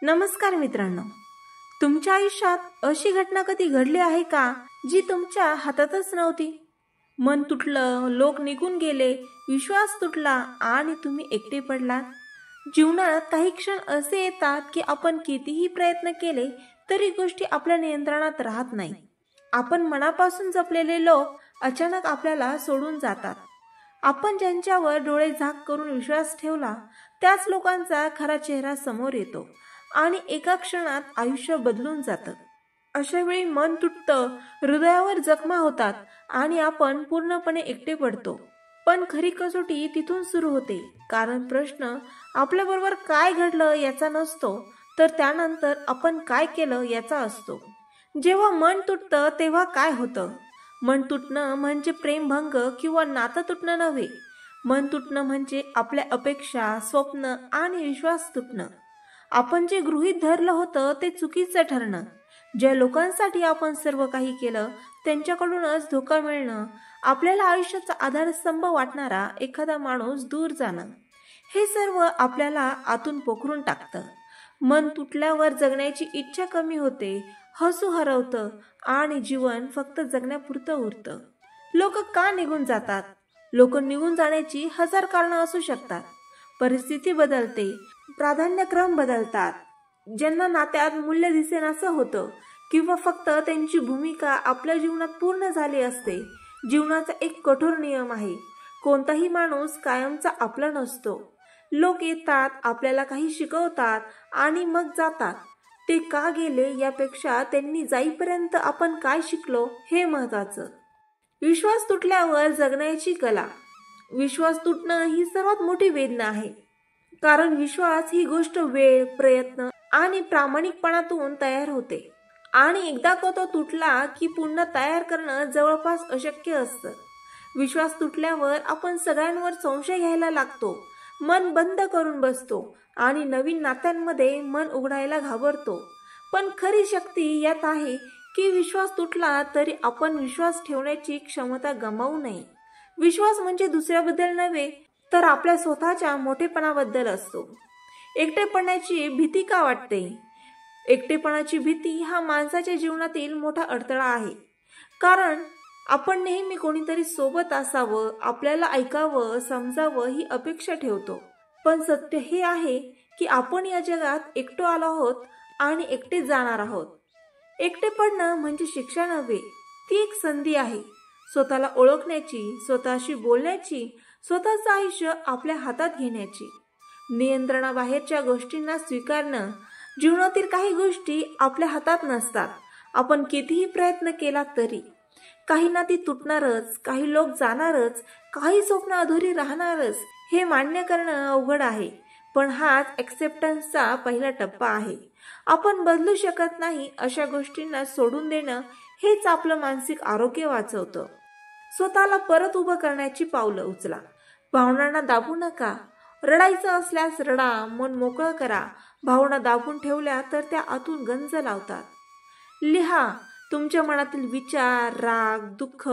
नमस्कार मित्रांनो, तुमच्या आयुष्यात अशी घटना कधी घडली आहे का जी तुमच्या हातातच नव्हती? मन तुटलं, लोक निघून गेले, विश्वास तुटला आणि तुम्ही एकटे पडलात. जीवनात काही क्षण असे येतात की आपण कितीही प्रयत्न केले तरी गोष्टी आपल्या नियंत्रणात राहत नाही. आपण मनापासून जपलेले लोक अचानक आपल्याला सोडून जातात. आपण ज्यांच्यावर डोळे झाक करून विश्वास ठेवला त्याच लोकांचा खरा चेहरा समोर येतो आणि एका क्षणात आयुष्य बदलून जातं. अशा वेळी मन तुटतं, हृदयावर जखमा होतात आणि आपण पूर्णपणे एकटे पडतो. पण खरी कसोटी तिथून सुरू होते, कारण प्रश्न आपल्याबरोबर काय घडलं याचा नसतो, तर त्यानंतर आपण काय केलं याचा असतो. जेव्हा मन तुटतं तेव्हा काय होतं? मन तुटणं म्हणजे प्रेमभंग किंवा नातं तुटणं नव्हे. मन तुटणं म्हणजे आपल्या अपेक्षा, स्वप्न आणि विश्वास तुटणं. आपण जे गृहीत धरलं होतं ते चुकीचं ठरणं, ज्या लोकांसाठी आपण सर्व काही केलं त्यांच्याकडूनच धोका मिळणं, आपल्याला आयुष्याचा आधारस्तंभ वाटणारा एखादा माणूस दूर जाणं, हे सर्व आपल्याला आतून पोखरून टाकतं. मन तुटल्यावर जगण्याची इच्छा कमी होते, हसू हरवतं आणि जीवन फक्त जगण्यापुरतं उरतं. लोक का निघून जातात? लोक निघून जाण्याची हजार कारणं असू शकतात. परिस्थिती बदलते, प्राधान्यक्रम बदलतात, ज्यांना नात्यात मूल्य दिसेनासं होतं किंवा फक्त त्यांची भूमिका आपल्या जीवनात पूर्ण झाली असते. जीवनाचा एक कठोर नियम आहे, कोणताही माणूस कायमचा आपला नसतो. लोक येतात, आपल्याला काही शिकवतात आणि मग जातात. ते का गेले यापेक्षा त्यांनी जाईपर्यंत आपण काय शिकलो हे महत्वाचं. विश्वास तुटल्यावर जगण्याची कला. विश्वास तुटणं ही सर्वात मोठी वेदना आहे, कारण विश्वास ही गोष्ट वेळ, प्रयत्न आणि प्रामाणिकपणातून तयार होते आणि एकदा का तो तुटला की पुन्हा तयार करणं जवळपास अशक्य असतं. विश्वास तुटल्यावर आपण सगळ्यांवर संशय घ्यायला लागतो, मन बंद करून बसतो आणि नवीन नात्यांमध्ये मन उघडायला घाबरतो. पण खरी शक्ती यात आहे की विश्वास तुटला तरी आपण विश्वास ठेवण्याची क्षमता गमावू नये. विश्वास म्हणजे दुसऱ्याबद्दल नव्हे, तर आपल्या स्वतःच्या मोठेपणाबद्दल असतो. एकटेपणाची भीती का वाटते? एकटेपणाची भीती हा माणसाच्या जीवनातील मोठा अडथळा आहे, कारण आपण नेहमी कोणीतरी सोबत असावं, आपल्याला ऐकावं, समजावं ही अपेक्षा ठेवतो. पण सत्य हे आहे की आपण या जगात एकटो आलो आहोत आणि एकटेच जाणार आहोत. एकटे पडणं म्हणजे शिक्षा नव्हे, ती एक संधी आहे. स्वतःला ओळखण्याची, स्वतःशी बोलण्याची, स्वतःचं आयुष्य आपल्या हातात घेण्याची. नियंत्रणाबाहेरच्या गोष्टींना स्वीकारणं. जीवनातील काही गोष्टी आपल्या हातात नसतात, आपण कितीही प्रयत्न केला तरी. काही नाती तुटणारच, काही लोक जाणारच, काही स्वप्न अधुरी राहणारच, हे मान्य करणं अवघड आहे. पण हाच ॲक्सेप्टन्सचा पहिला टप्पा आहे. आपण बदलू शकत नाही अशा गोष्टींना सोडून देणं हेच आपलं मानसिक आरोग्य वाचवतं. स्वतःला परत उभं करण्याची पावलं उचला. भावनांना दाबू नका. रडायचं असल्यास रडा, मन मोकळं करा. भावना दाबून ठेवल्या तर त्या आतून गंज लावतात. लिहा. तुमच्या मनातील विचार, राग, दुःख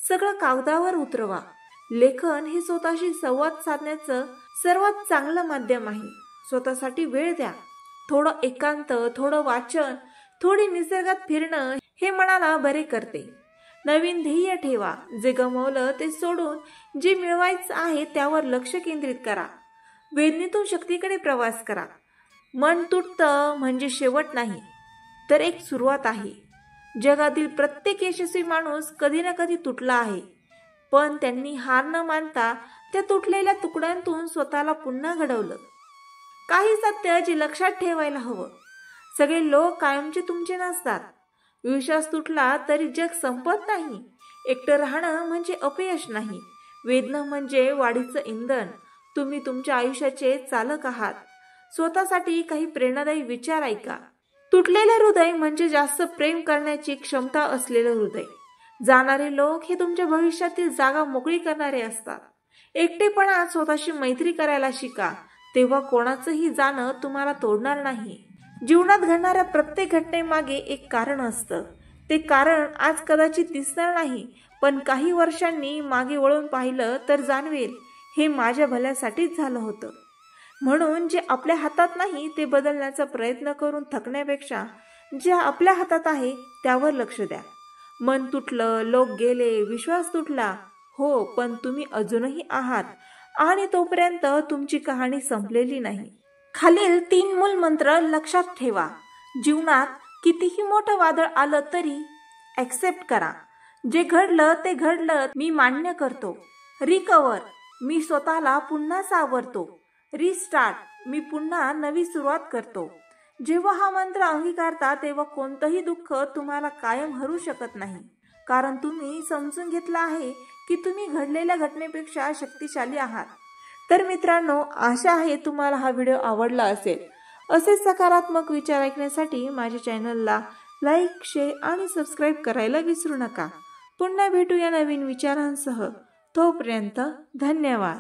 सगळं कागदावर उतरवा. लेखन हे स्वतःशी संवाद साधण्याचं सर्वात चांगलं माध्यम आहे. स्वतःसाठी वेळ द्या. थोडं एकांत, थोडं वाचन, थोडी निसर्गात फिरणं हे मनाला बरे करते. नवीन ध्येय ठेवा. जे गमावलं ते सोडून जे मिळवायचं आहे त्यावर लक्ष केंद्रित करा. वेदनेतून शक्तीकडे प्रवास करा. मन तुटतं म्हणजे शेवट नाही, तर एक सुरुवात आहे. जगातील प्रत्येक यशस्वी माणूस कधी ना कधी तुटला आहे, पण त्यांनी हार न मानता त्या तुटलेल्या तुकड्यांतून स्वतःला पुन्हा घडवलं. काही सत्य जे लक्षात ठेवायला हवं. सगळे लोक कायमचे तुमचे नसतात. विश्वास तुटला तरी जग संपत नाही. एकटं राहणं म्हणजे अपयश नाही. वेदना म्हणजे वाढीचं इंधन. तुम्ही तुमच्या आयुष्याचे चालक आहात. स्वतःसाठी काही प्रेरणादायी विचार ऐका. तुटलेले हृदय म्हणजे जास्त प्रेम करण्याची क्षमता असलेलं हृदय. जाणारे लोक हे तुमच्या भविष्यातील जागा मोकळी करणारे असतात. एकटेपणात स्वतःशी मैत्री करायला शिका, तेव्हा कोणाचंही जाणं तुम्हाला तोडणार नाही. जीवनात घडणाऱ्या प्रत्येक घटनेमागे एक कारण असतं. ते कारण आज कदाचित दिसणार नाही, पण काही वर्षांनी मागे वळून पाहिलं तर जाणवेल, हे माझ्या भल्यासाठीच झालं होतं. म्हणून जे आपल्या हातात नाही ते बदलण्याचा प्रयत्न करून थकण्यापेक्षा जे आपल्या हातात आहे त्यावर लक्ष द्या. मन तुटलं, लोक गेले, विश्वास तुटला, हो, पण तुम्ही अजूनही आहात आणि तोपर्यंत तुमची कहाणी संपलेली नाही. खालील 3 मूलमंत्र लक्षात ठेवा. जीवनात कितीही मोठं वादळ आलं तरी ॲक्सेप्ट करा. जे घडलं ते घडलं, मी मान्य करतो. रिकव्हर, मी स्वतःला पुन्हा सावरतो. रिस्टार्ट, मी पुन्हा नवी सुरुवात करतो. जेव्हा हा मंत्र अंगीकारता तेव्हा कोणतंही दुःख तुम्हाला कायम हरू शकत नाही, कारण तुम्ही समजून घेतलं आहे की तुम्ही घडलेल्या घटनेपेक्षा शक्तिशाली आहात. तर मित्रांनो, आशा आहे तुम्हाला हा व्हिडिओ आवडला असेल. असे सकारात्मक विचार ऐकण्यासाठी माझ्या चॅनलला लाईक, शेअर आणि सबस्क्राईब करायला विसरू नका. पुन्हा भेटूया नवीन विचारांसह. तोपर्यंत धन्यवाद.